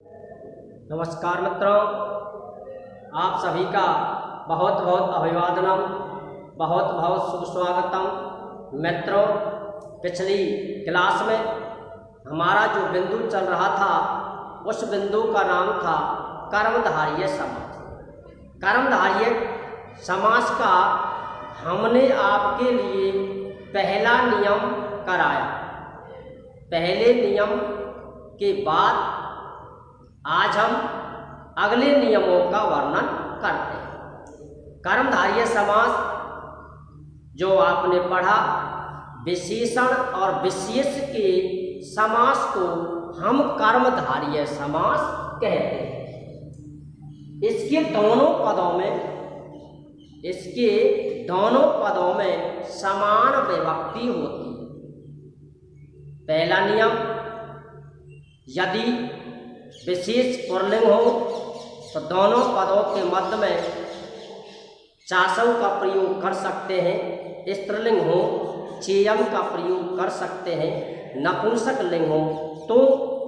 नमस्कार मित्रों, आप सभी का बहुत बहुत अभिवादनम, बहुत बहुत शुभ स्वागतम। मित्रों, पिछली क्लास में हमारा जो बिंदु चल रहा था उस बिंदु का नाम था कर्मधारय समास। कर्मधारय समास का हमने आपके लिए पहला नियम कराया। पहले नियम के बाद आज हम अगले नियमों का वर्णन करते हैं। कर्मधारय समास जो आपने पढ़ा, विशेषण और विशेष के समास को हम कर्मधारय समास कहते हैं। इसके दोनों पदों में समान विभक्ति होती है। पहला नियम, यदि विशेष पुल्लिंग हो तो दोनों पदों के मध्य में चासव का प्रयोग कर सकते हैं। स्त्रीलिंग हो चेयम का प्रयोग कर सकते हैं। नपुंसक लिंग हो तो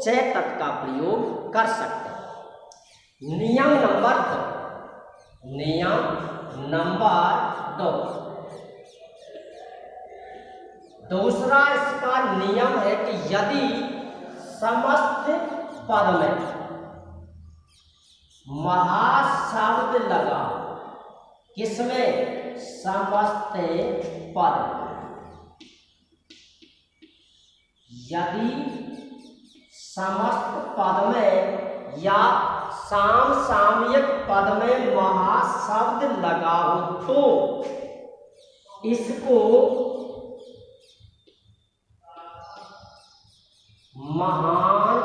चय तत् का प्रयोग कर सकते हैं। नियम नंबर 2, दूसरा इसका नियम है कि यदि समस्त पद में महाशब्द लगा, किसमें? समस्त पद। यदि समस्त पद में या सामसामयिक पद में महाशब्द लगा हो तो इसको महान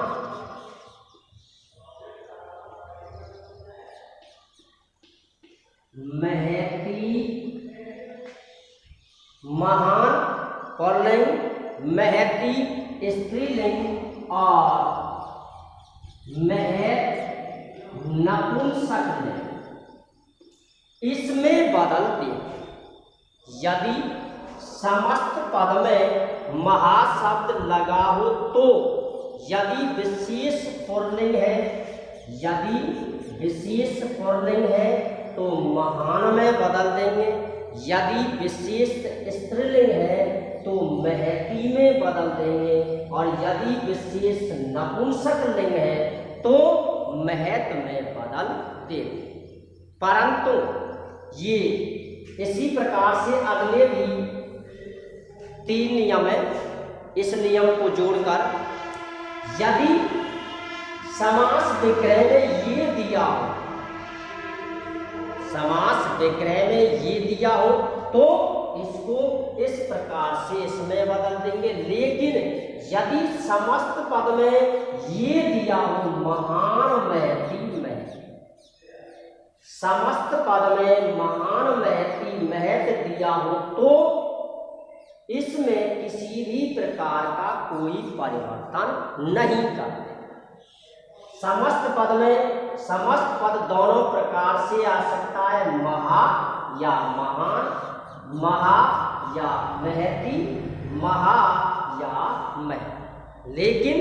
महती, महान पुल्लिंग, महती स्त्रीलिंग और महत नपुंसक लिंग, इसमें बदलते। यदि समस्त पद में महाशब्द लगा हो तो यदि विशेष पुल्लिंग है तो महान में बदल देंगे। यदि विशेष स्त्रीलिंग है तो महती में बदल देंगे और यदि विशेष नपुंसक लिंग है तो महत में बदल देंगे। परंतु ये इसी प्रकार से अगले भी 3 नियम है। इस नियम को जोड़कर यदि समास विग्रह में ये दिया हो, समास विग्रह में ये दिया हो तो इसको इस प्रकार से इसमें बदल देंगे। लेकिन यदि समस्त पद में ये दिया हो महान महती महत, समस्त पद में महान महती महत दिया हो तो इसमें किसी भी प्रकार का कोई परिवर्तन नहीं करते। समस्त पद में समस्त पद दोनों प्रकार से आ सकता है, महा या महान, महा या महती, महा या महत। लेकिन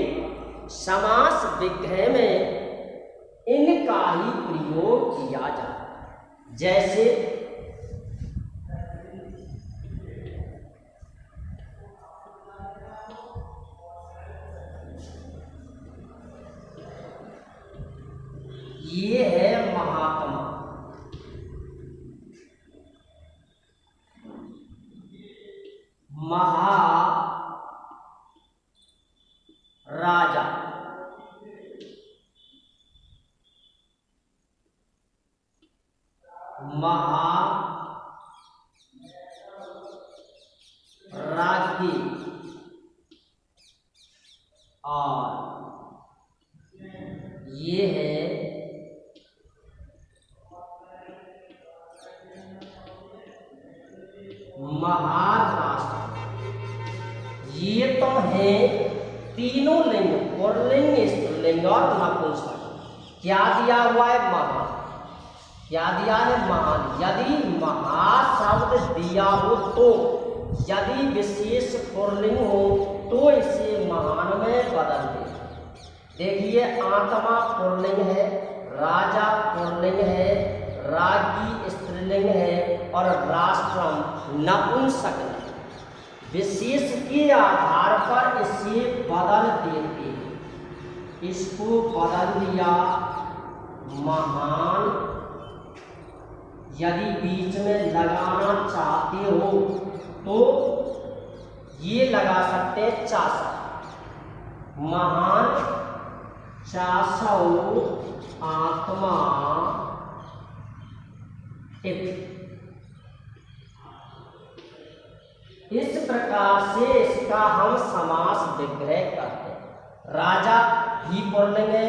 समास विग्रह में इनका ही प्रयोग किया जाता है। जैसे ये है महात्मा, राजा, राज्ञी और ये है महाराष्ट्र। ये तो है तीनों लिंग, पुल्लिंग, स्त्रीलिंग और नपुंसक। क्या दिया हुआ है? महान। क्या दिया है? महान। यदि महाशब्द दिया हो तो, यदि विशेष पुल्लिंग हो तो इसे महान में बदल दे। देखिए आत्मा पुल्लिंग है, राजा पुल्लिंग है, राज्ञी स्त्रीलिंग है और राष्ट्रम नपुंसक है। विशेष के आधार पर इसे बदल देते हैं। इसको बदल दिया महान, यदि बीच में लगाना चाहते हो तो ये लगा सकते हैं चासव, महान चासव आत्मा इस प्रकार से इसका हम समास विग्रह करते हैं। राजा ही पुल्लिंग है,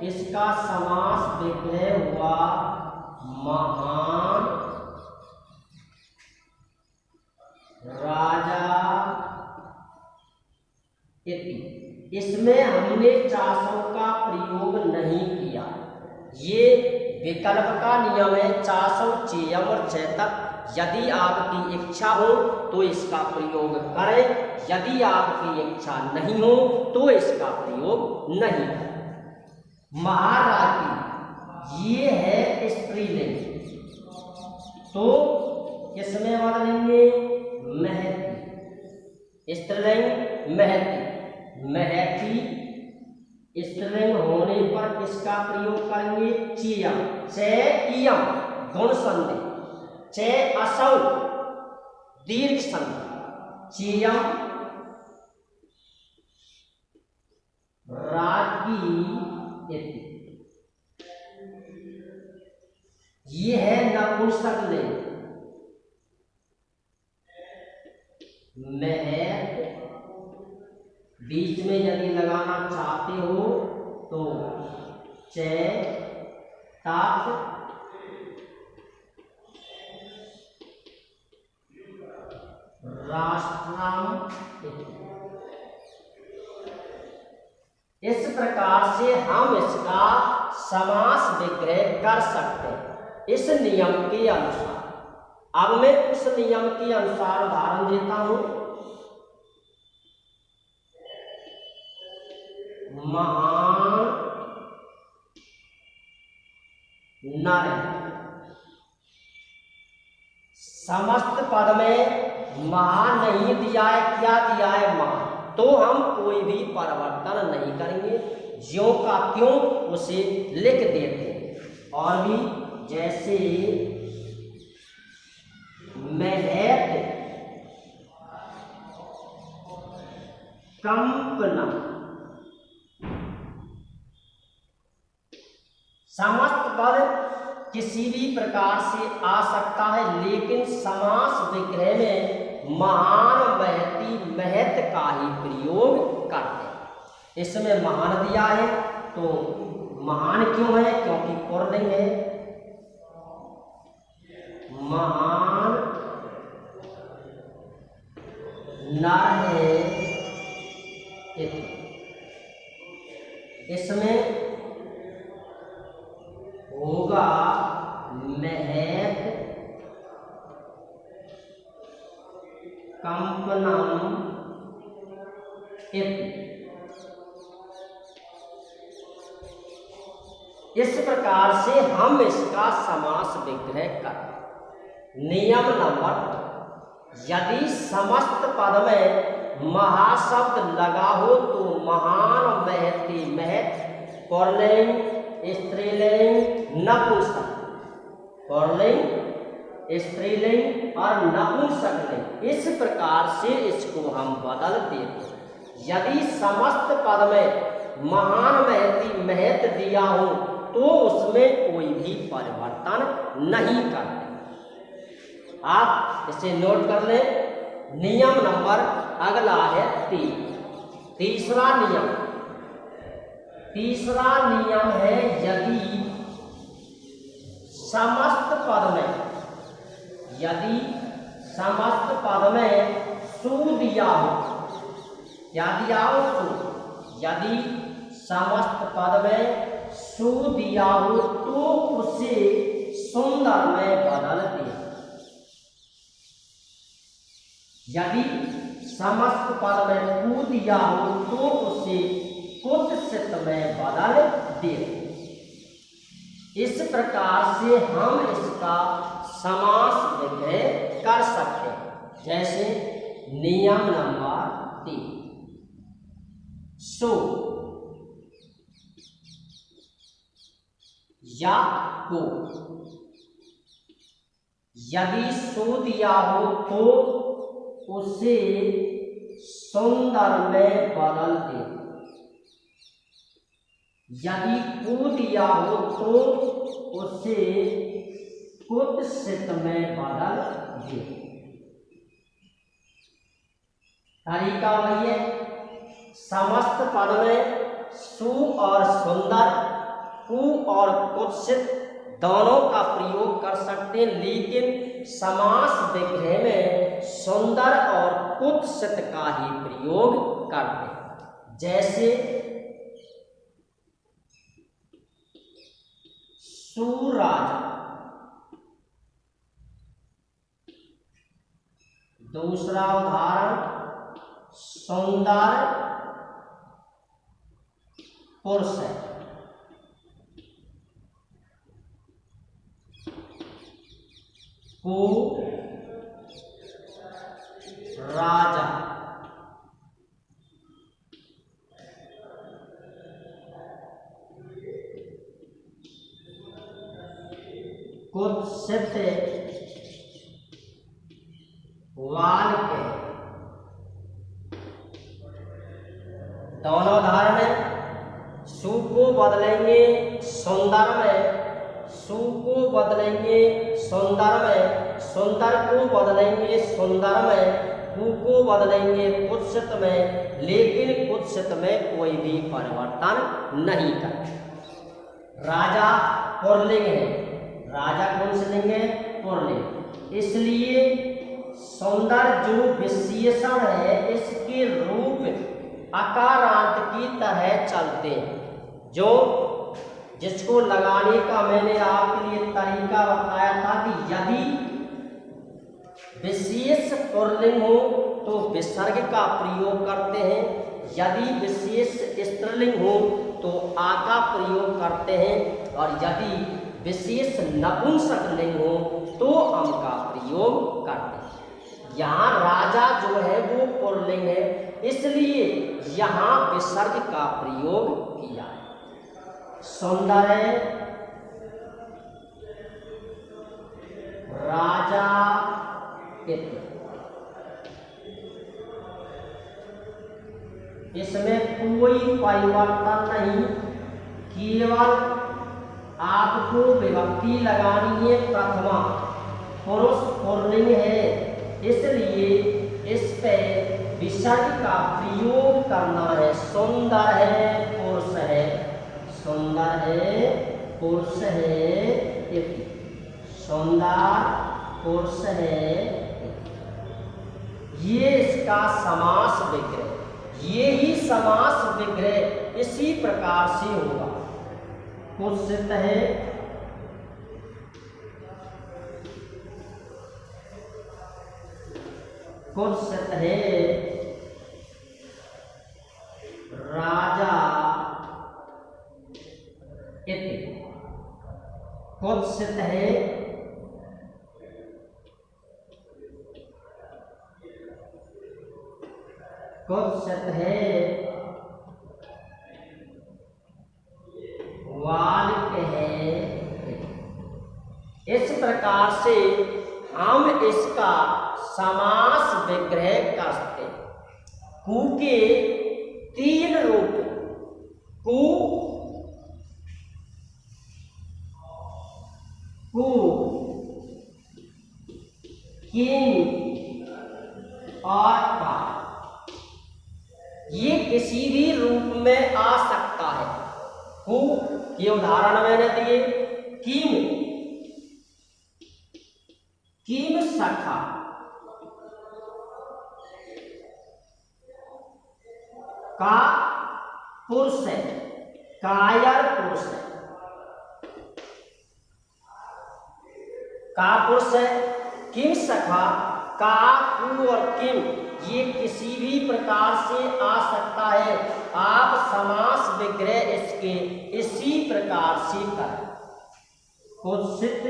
इसका समास विग्रह हुआ महान राजा इति। इसमें हमने चासव का प्रयोग नहीं किया, ये विकल्प का नियम है। चासव चेयम और चेतक, यदि आपकी इच्छा हो तो इसका प्रयोग करें, यदि आपकी इच्छा नहीं हो तो इसका प्रयोग नहीं करें। महाराजी ये है स्त्रीलिंग, तो इसमें बदलेंगे महती, स्त्रीलिंग महती। महती स्त्रीलिंग होने पर किसका प्रयोग करेंगे? चेयम, चेयम गुण संधि, चे असौ दीर्घ संधि, चेयम राज्ञी इति। ये है नपुंसक लिंग। महत बीच में यदि लगाना चाहते हो तो चे ताक राष्ट्रम। इस प्रकार से हम इसका समास विग्रह कर सकते हैं इस नियम के अनुसार। अब मैं उस नियम के अनुसार उदाहरण देता हूं। महान नर, समस्त पद में महान नहीं दिया है, क्या दिया है? महान। तो हम कोई भी परिवर्तन नहीं करेंगे, ज्यों का त्यों उसे लिख देते हैं। और भी जैसे महत कंपना, समस्त पद किसी भी प्रकार से आ सकता है, लेकिन समास विग्रह में महान महती महत का ही प्रयोग करते हैं। इसमें महान दिया है तो महान क्यों है? क्योंकि पुल्लिंग है। महान नर है, इसमें होगा महत कंपनम इति। इस प्रकार से हम इसका समास विग्रह कर। नियम नंबर, यदि समस्त पद में महाशब्द लगा हो तो महान महती महत पुल्लिंग स्त्रीलिंग नपुंसक, पुल्लिंग स्त्रीलिंग और नपुंसक लिंग, इस प्रकार से इसको हम बदल देते हैं। यदि समस्त पद में महान महती महत दिया हो तो उसमें कोई भी परिवर्तन नहीं करते। आप इसे नोट कर लें। नियम नंबर अगला है तीसरा नियम। तीसरा नियम है, यदि समस्त पद में सु दिया हो, क्या दिया हो? सु। यदि समस्त पद में सु दिया हो तो उसे सुंदर में बदल दे। यदि समस्त पद में कु दिया हो तो उसे कुत्सित में बदल दे। इस प्रकार से हम इसका समास विग्रह कर सकते हैं। जैसे नियम नंबर 3, सो या को। यदि सो दिया हो तो उसे सुंदर में बदल दे। यदि को दिया हो तो उसे कुत्सित में बदल दे। तरीका वही है, समस्त पद में सु और सुंदर, कु और कुत्सित दोनों का प्रयोग कर सकते हैं, लेकिन समास विग्रह में सुंदर और कुत्सित का ही प्रयोग करते हैं। जैसे सुराजा। दूसरा उदाहरण सुंदर पुरुष है। को राजा। कुत्सित वाल्य। दोनों उदाहरण है। सु को बदलेंगे सुंदर में, सु को बदलेंगे सुंदर में, सुंदर को बदलेंगे सुंदर में, कु को बदलेंगे कुत्सित में, लेकिन कुत्सित में कोई भी परिवर्तन नहीं करते। राजा पुल्लिंग है, राजा कौन से लिंग है? पुल्लिंग। इसलिए सुंदर जो विशेषण है इसके रूप अकारांत की तरह चलते हैं। जो जिसको लगाने का मैंने आपके लिए तरीका बताया था कि यदि विशेष पुल्लिंग हो तो विसर्ग का प्रयोग करते हैं, यदि विशेष स्त्रीलिंग हो तो आ का प्रयोग करते हैं, और यदि विशेष नपुंसक लिंग हो तो अम का प्रयोग करते हैं। यहाँ राजा जो है वो पुल्लिंग है, इसलिए यहाँ विसर्ग का प्रयोग किया है। सुंदर है, राजा इत्यादि। इसमें कोई परिवर्तन नहीं, केवल आपको विभक्ति लगानी है प्रथमा। पुरुष पुल्लिंग है, इसलिए इस पे विसर्ग का प्रयोग करना है। सुंदर है पुरुष है, सुंदर है पुरुष है, सुंदर पुरुष है। ये इसका समास विग्रह, ये ही समास विग्रह इसी प्रकार से होगा। कुत्सित है, कुत्सित है, राजा इति। कुत्सित है, कुत्सित है, वाल्य है। इस प्रकार से हम इसका समास विग्रह करते हैं। कु के 3 रूप, कु, कु, किंग और का। ये किसी भी रूप में आ सकता है। कु ये उदाहरण मैंने दिए, किम, किम सखा, का पुरुष है, कायर पुरुष है, का पुरुष है, किम सखा का, कु और किम ये किसी भी प्रकार से आ सकता है। आप समास विग्रह इसके इसी प्रकार से करें। कुत्सित,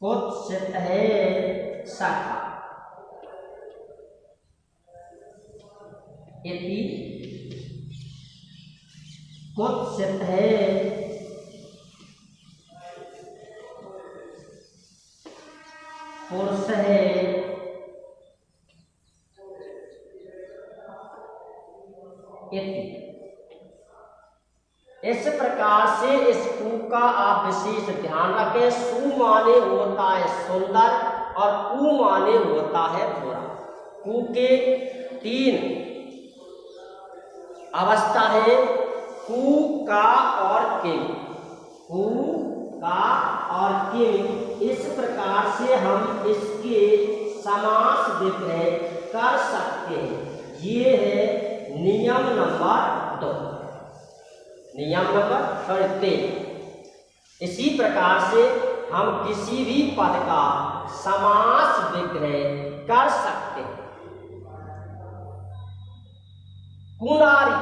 कुत्सित है शाखा, इति कुत्सित है पुरुष है इति। इस प्रकार से इस कु का आप विशेष ध्यान रखें। सु माने होता है सुंदर और कु माने होता है बुरा। कु के 3 अवस्था है, कु, का और किम। कु, का और किम। इस प्रकार से हम इसके समास विग्रह कर सकते हैं। ये है नियम नंबर 2। नियम नंबर 3। इसी प्रकार से हम किसी भी पद का समास विग्रह कर सकते हैं। कुनारी,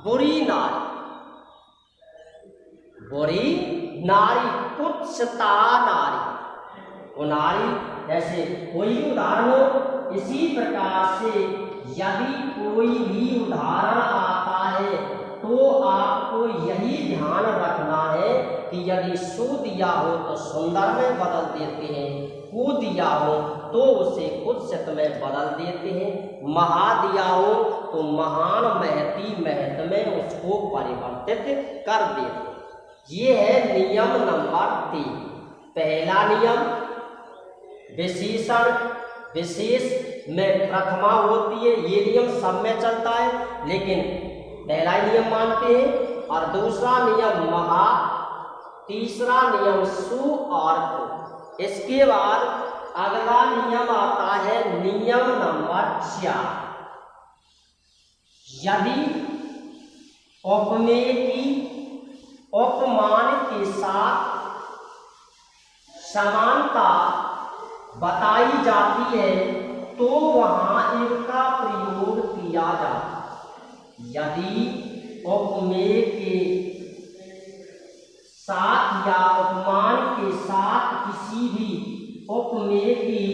बुरी नारी, बुरी नारी, कुत्सिता नारी। कुनारी जैसे कोई उदाहरण हो, इसी प्रकार से यदि कोई भी उदाहरण आता है तो आपको यही ध्यान रखना है कि यदि सु दिया हो तो सुंदर में बदल देते हैं, कु दिया हो तो उसे कुत्सित में बदल देते हैं, महा दिया हो तो महान, महती, महत में उसको परिवर्तित कर देते हैं। ये है नियम नंबर 3। पहला नियम विशेषण विशेष में प्रथमा होती है, ये नियम सब में चलता है, लेकिन पहला नियम मानते हैं। और दूसरा नियम महा, तीसरा नियम सु और कु। इसके बाद अगला नियम आता है नियम नंबर 4। यदि उपमेय की उपमान के साथ समानता बताई जाती है तो वहां इनका प्रयोग किया जाता है। यदि उपमेय के साथ या उपमान के साथ किसी भी उपमेय की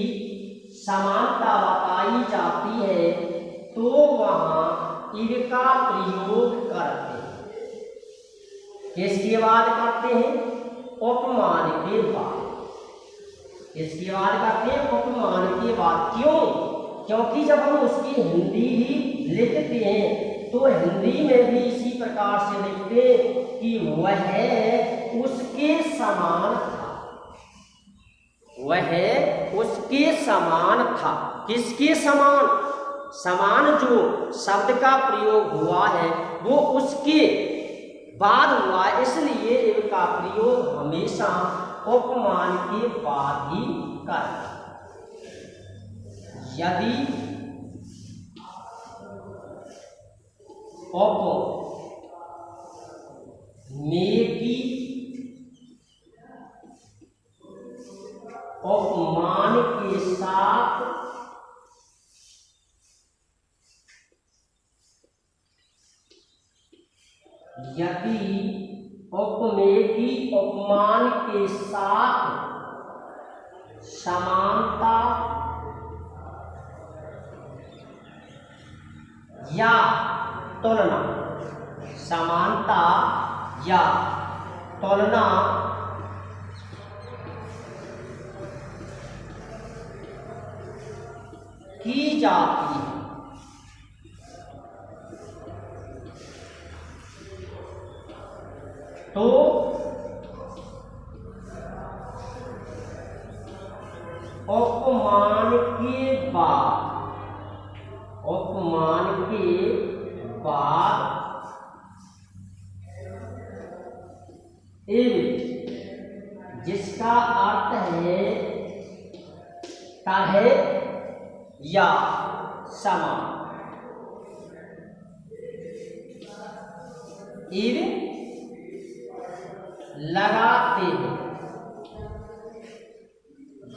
समानता बताई जाती है तो वहां इनका प्रयोग करते हैं। किसके बाद करते हैं? उपमान के बाद। इसके बाद करते हैं उपमान के बाद। क्यों? क्योंकि जब हम उसकी हिंदी ही लिखते हैं तो हिंदी में भी इसी प्रकार से लिखते कि वह उसके समान था, वह उसके समान था। किसके समान? समान जो शब्द का प्रयोग हुआ है वो उसके बाद हुआ, इसलिए इनका प्रयोग हमेशा उपमान के बाद ही करें। यदि उपमेय की उपमान के साथ यदि उपमेय की उपमान के साथ समानता या तुलना, समानता या तुलना की जाती है तो उपमान के बाद, उपमान के बाद जिसका अर्थ है तरह या समान, लगाते हैं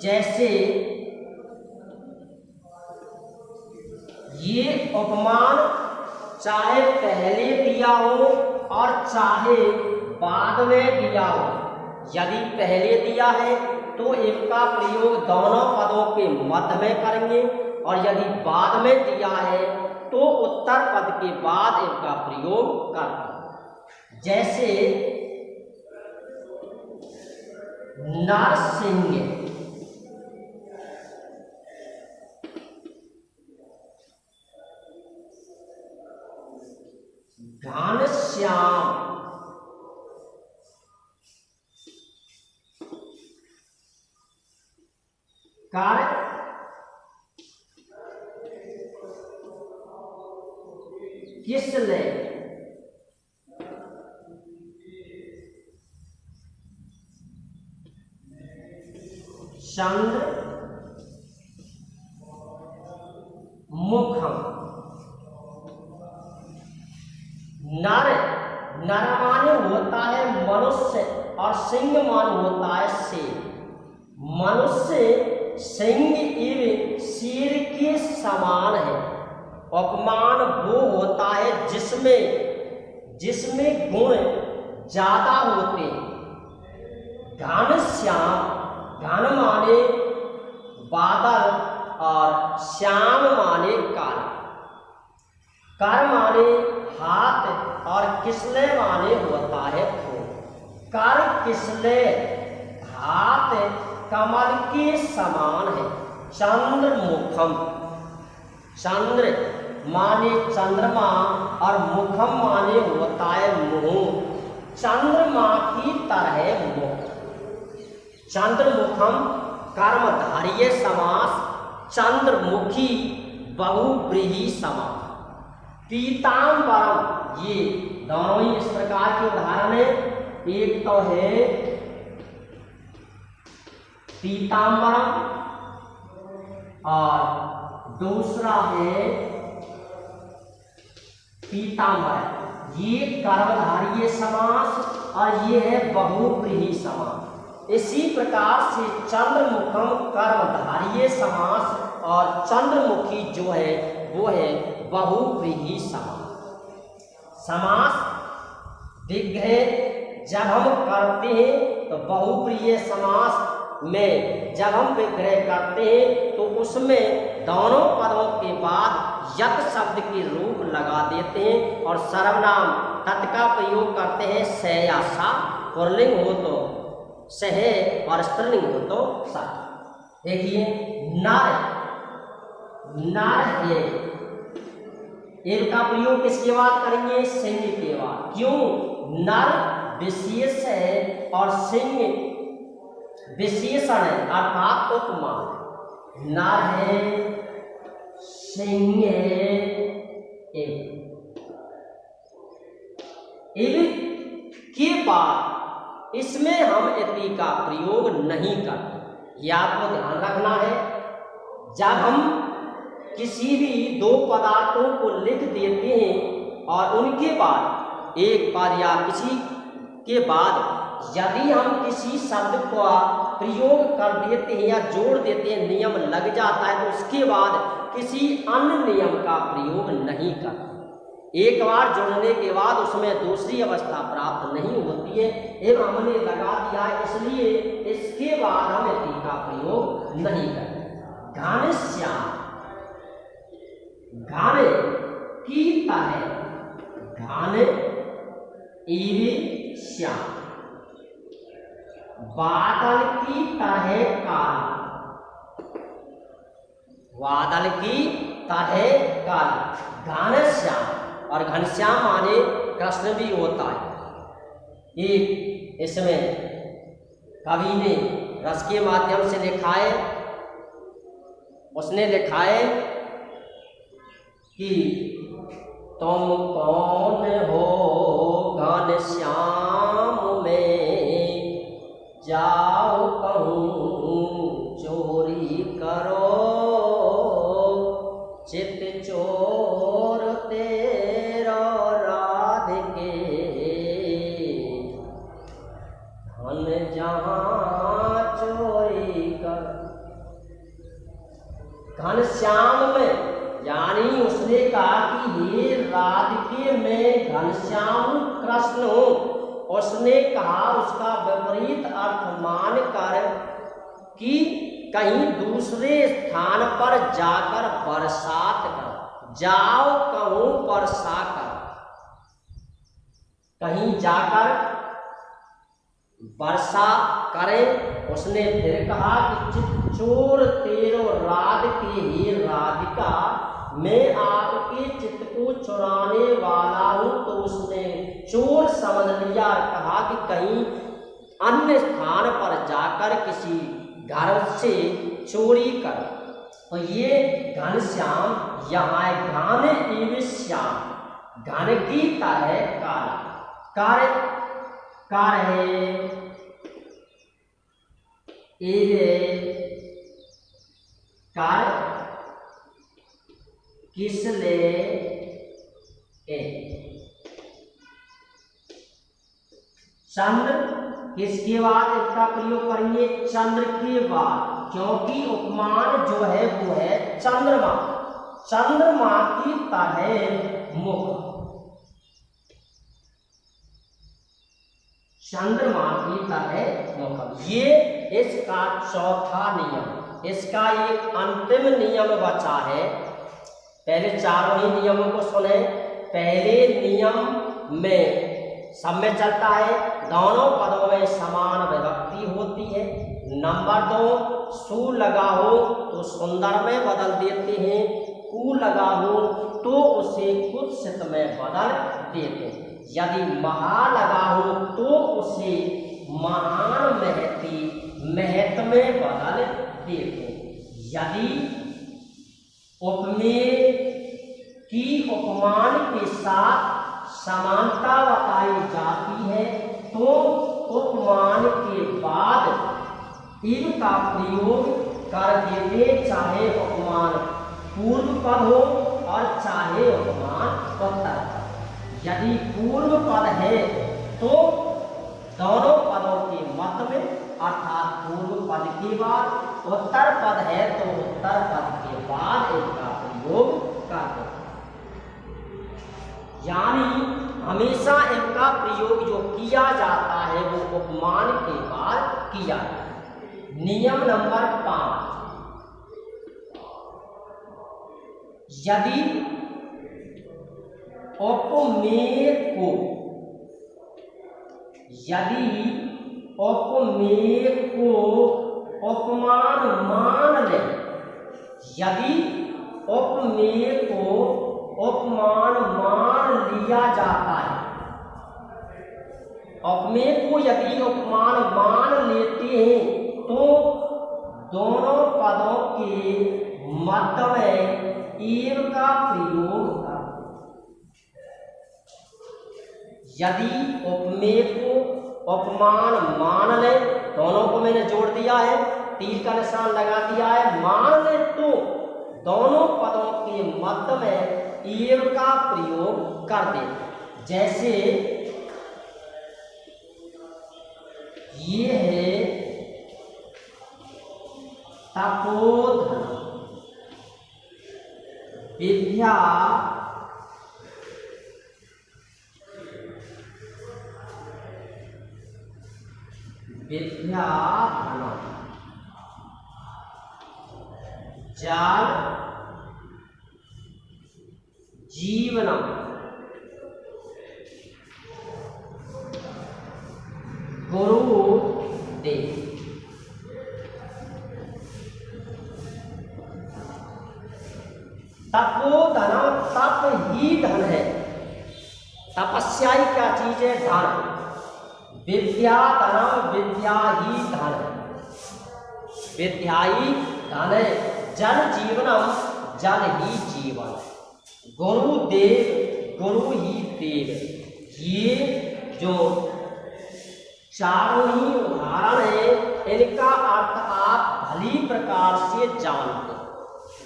जैसे ये उपमान चाहे पहले दिया हो और चाहे बाद में दिया हो, यदि पहले दिया है तो इनका प्रयोग दोनों पदों के मध्य में करेंगे, और यदि बाद में दिया है तो उत्तर पद के बाद इनका प्रयोग करेंगे। जैसे नरसिंह, घनश्याम, कर किसले, चंद्र मुखम। नर, नर माने होता है मनुष्य और सिंह माने होता है शेर। मनुष्य सिंह एवं शेर के समान है। उपमान वो होता है जिसमें गुण ज्यादा होते हैं। घनश्याम, घन माने बादल और श्याम माने काला। कर माने हाथ और किसले माने होता है फूल। कर किसले, हाथ कमल के समान है। चंद्र मुखम, चंद्र माने चंद्रमा और मुखम माने होता है मुंह। चंद्रमा की तरह मुख। चंद्रमुखम कर्मधारय समास, चंद्रमुखी बहुव्रीहि समास। पीतांबरम, ये दोनों ही इस प्रकार के उदाहरण है। एक तो है पीतांबरम और दूसरा है पीतांबर। ये कर्मधारय समास और ये है बहुव्रीहि समास। इसी प्रकार से चंद्रमुखम कर्मधारय समास और चंद्रमुखी जो है वो है बहुव्रीहि समास। समास विग्रह जब हम करते हैं तो बहुव्रीहि समास में जब हम विग्रह करते हैं तो उसमें दोनों पदों के बाद यत शब्द के रूप लगा देते हैं और सर्वनाम तत् का प्रयोग करते हैं। स या सा, पुल्लिंग हो तो सह और स्त्रीलिंग हो तो सा। देखिए नर, नर है, इनका प्रयोग किसके बाद करेंगे? सिंह के बाद। क्यों? नर विशेष है और सिंह विशेषण है अर्थात उपमान। नर है, सिंह है, के बाद इसमें हम इति का प्रयोग नहीं करते। यह आपको ध्यान रखना है। जब हम किसी भी दो पदार्थों को लिख देते हैं और उनके बाद एक पद या किसी के बाद यदि हम किसी शब्द का प्रयोग कर देते हैं या जोड़ देते हैं, नियम लग जाता है, तो उसके बाद किसी अन्य नियम का प्रयोग नहीं करते। एक बार जोड़ने के बाद उसमें दूसरी अवस्था प्राप्त नहीं होती है। एवं हमने लगा दिया इसलिए इसके बाद हम इति का प्रयोग नहीं करते। घनश्याम, घन की तरह, घन एवं श्याम। बादल की तरह काला, बादल की तरह काला। घनश्याम, और घनश्याम माने कृष्ण भी होता है। एक इसमें कवि ने रस के माध्यम से लिखा है, उसने लिखा है कि तुम कौन हो घनश्याम में जाओ कहूँ चोरी करो, चित चोर तेरा राधिके धन जहाँ चोरी कर। हैं घनश्याम कृष्ण हूँ। उसने कहा उसका विपरीत अर्थ मानकर कि कहीं दूसरे स्थान पर जाकर बरसात कर, जाओ कहूँ वर्षा कर, कहीं जाकर वर्षा करें। उसने फिर कहा कि चित चोर तेरो राध के ही राधिका, मैं आपके चित्त को चुराने वाला हूं। तो उसने चोर समझ लिया और कहा कि कहीं अन्य स्थान पर जाकर किसी घर से चोरी कर। तो ये घनश्याम यहाँ घान एवं श्याम, घन की है काला, कार्य कार्य है कार्य किस ले ए चंद्र, किसके बाद इसका प्रयोग करेंगे? चंद्र के बाद, क्योंकि उपमान जो है वो है चंद्रमा, चंद्रमा की तरह मुख, चंद्रमा की तरह मुख। ये इसका चौथा नियम। इसका एक अंतिम नियम बचा है। पहले चारों ही नियमों को सुने। पहले नियम में सब में चलता है, दोनों पदों में समान विभक्ति होती है। नंबर 2, सु लगा हो तो सुंदर में बदल देते हैं, कु लगा हो तो उसे कुत्सित में बदल देते हैं। यदि महा लगा हो तो उसे महान महती महत में बदल देते हैं। यदि उपमेय की उपमान के साथ समानता बताई जाती है तो उपमान के बाद इव का प्रयोग कर देते, चाहे उपमान पूर्व पद हो और चाहे उपमान उत्तर पद। यदि पूर्व पद है तो दोनों पदों के मत में, अर्थात पूर्व पद के बाद, उत्तर पद है तो उत्तर पद के बाद इसका प्रयोग करते हैं। यानी हमेशा इनका प्रयोग जो किया जाता है वो उपमान के बाद किया जाता है। नियम नंबर 5, यदि उपमेय को, यदि उपमेय को उपमान मान ले, यदि उपमेय को उपमान मान लिया जाता है, उपमेय को यदि उपमान मान लेते हैं तो दोनों पदों के मध्य में एव का प्रयोग कर। यदि उपमेय को उपमान मान ले, दोनों को मैंने जोड़ दिया है, तीर का निशान लगा दिया है, मान ले तो दोनों पदों के मध्य में एव का प्रयोग कर दे। जैसे ये है तपोधन, विद्या विद्या धन, जल जीवनम, गुरु देव। तपोधन, तप ही धन है। तपस्या ही क्या चीज है? धन। विद्या धन, विद्या ही धन, विद्या ही धन है। जल जीवनम, जल ही जीवन। गुरुदेव, गुरु ही देव। ये जो चारों ही उदाहरण है इनका अर्थ आप भली प्रकार से जानते हैं।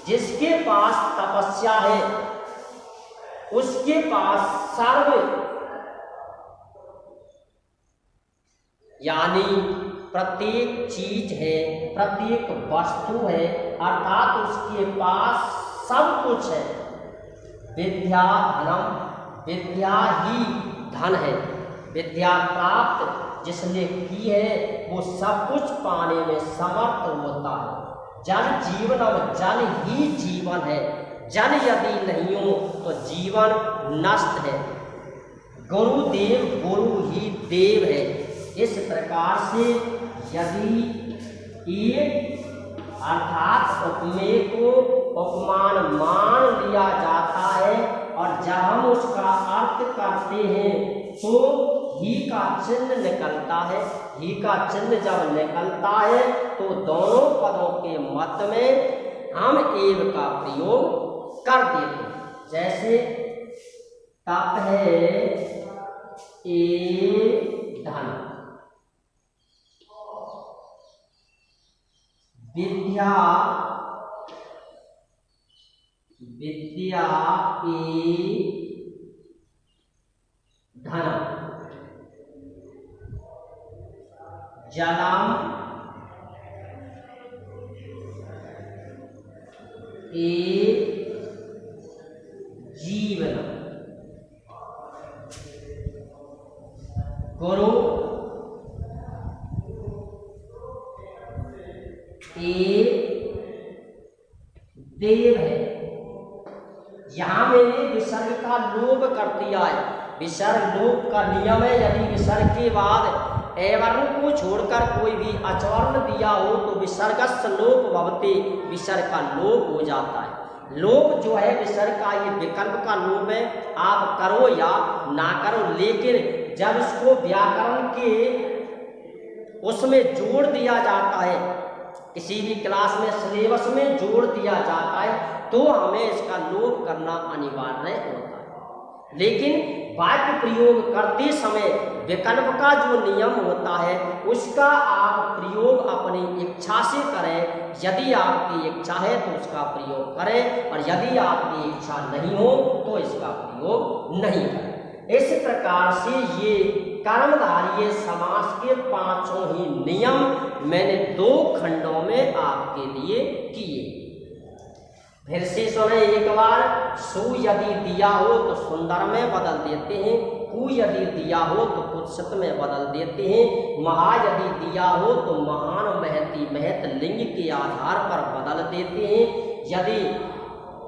जिसके पास तपस्या है उसके पास सर्व, यानी प्रत्येक चीज है, प्रत्येक वस्तु है, अर्थात उसके पास सब कुछ है। विद्या धनम, विद्या ही धन है। विद्या प्राप्त जिसने की है वो सब कुछ पाने में समर्थ होता है। जल जीवनम, जल ही जीवन है। जल यदि नहीं हो तो जीवन नष्ट है। गुरुदेव गुरु ही देव है। इस प्रकार से यदि एक अर्थात उपमेय को उपमान मान लिया जाता है और जब हम उसका अर्थ करते हैं तो ही का चिन्ह निकलता है। ही का चिन्ह जब निकलता है तो दोनों पदों के मध्य में हम एव का प्रयोग कर देते हैं। जैसे तप है ए धन, विद्या विद्या ए धन, जलम ए जीवन, गुरु ए देव है। यहां मैंने विसर्ग का लोप कर दिया है। विसर्ग लोप का नियम है, यदि विसर्ग के बाद एवर्ण को छोड़कर कोई भी अचवर्ण दिया हो तो विसर्गस्य लोप भवते, विसर्ग का लोप हो जाता है। लोप जो है विसर्ग का ये विकल्प का लोप है, आप करो या ना करो, लेकिन जब इसको व्याकरण के उसमें जोड़ दिया जाता है, किसी भी क्लास में सिलेबस में जोड़ दिया जाता है तो हमें इसका लोप करना अनिवार्य होता है। लेकिन वाक्य प्रयोग करते समय विकल्प का जो नियम होता है उसका आप प्रयोग अपनी इच्छा से करें। यदि आपकी इच्छा है तो उसका प्रयोग करें और यदि आपकी इच्छा नहीं हो तो इसका प्रयोग नहीं करें। इस प्रकार से ये कर्मधारय समास के पांचों ही नियम मैंने 2 खंडों में आपके लिए किए। फिर से सुने एक बार। सु यदि दिया हो तो सुंदर में बदल देते हैं, कु यदि दिया हो तो कुत्सित में बदल देते हैं, महा यदि दिया हो तो महान महती महत लिंग के आधार पर बदल देते हैं। यदि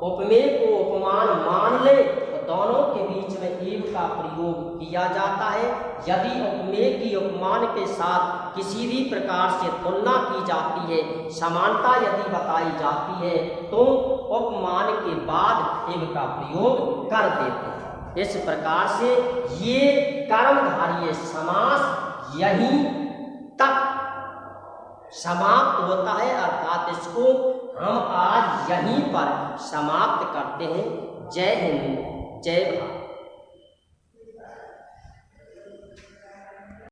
उपमेय को उपमान मान ले तो दोनों के बीच में एव का प्रयोग किया जाता है। यदि उपमेय की उपमान के साथ किसी भी प्रकार से तुलना की जाती है, समानता यदि बताई जाती है तो उपमान के बाद एव का प्रयोग कर देते हैं। इस प्रकार से ये कर्मधारय समास यहीं तक समाप्त होता है, अर्थात इसको हम आज यहीं पर समाप्त करते हैं। जय हिंद, जय भारत।